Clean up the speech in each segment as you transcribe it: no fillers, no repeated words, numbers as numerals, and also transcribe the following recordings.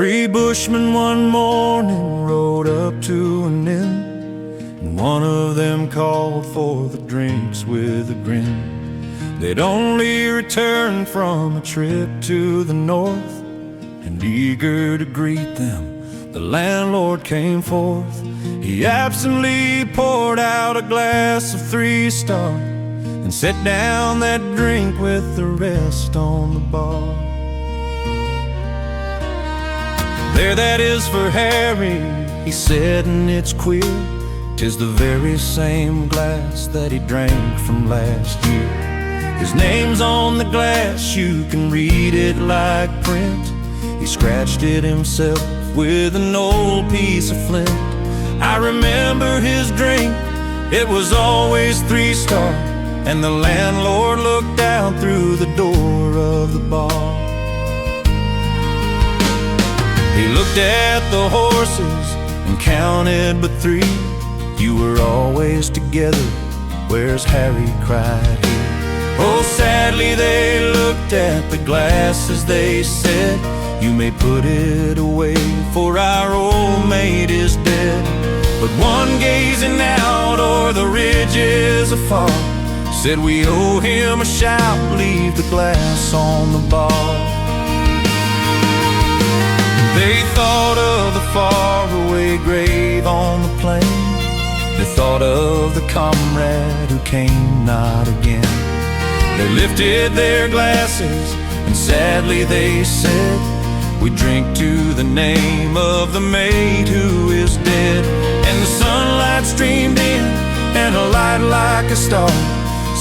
Three bushmen one morning rode up to an inn, and one of them called for the drinks with a grin. They'd only returned from a trip to the north, and eager to greet them, the landlord came forth. He absently poured out a glass of 3-star and set down that drink with the rest on the bar. "There, that is for Harry," he said, "and it's queer. 'Tis the very same glass that he drank from last year. His name's on the glass, you can read it like print. He scratched it himself with an old piece of flint. I remember his drink, it was always 3-star, and the landlord looked down through the door of the bar. He looked at the horses and counted but 3. You were always together, where's Harry?" cried he. Oh, sadly they looked at the glass as they said, "You may put it away, for our old mate is dead." But one gazing out o'er the ridges afar said, "We owe him a shout, leave the glass on the bar." They thought of the faraway grave on the plain. They thought of the comrade who came not again. They lifted their glasses and sadly they said, "We drink to the name of the mate who is dead." And the sunlight streamed in, and a light like a star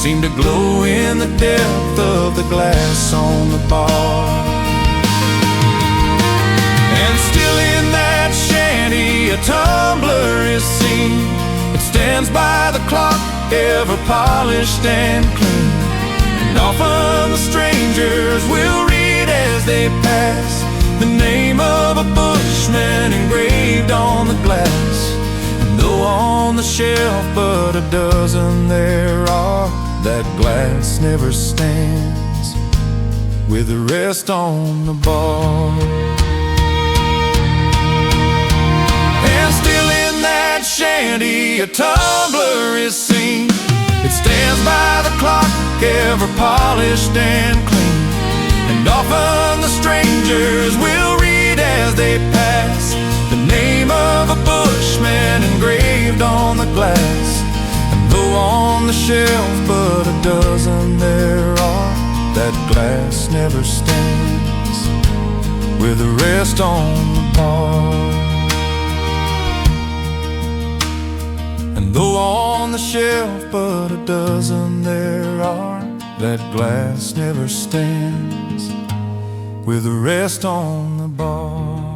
seemed to glow in the depth of the glass on the bar. And still in that shanty a tumbler is seen. It stands by the clock, ever polished and clean. And often the strangers will read as they pass the name of a bushman engraved on the glass. And though on the shelf but a dozen there are, that glass never stands with the rest on the bar. And still in that shanty a tumbler is seen. It stands by the clock, ever polished and clean. And often the strangers will read as they pass the name of a bushman engraved on the glass. And though on the shelf but a dozen there are, that glass never stands with the rest on the bar. And though on the shelf but a dozen there are, that glass never stands with the rest on the bar.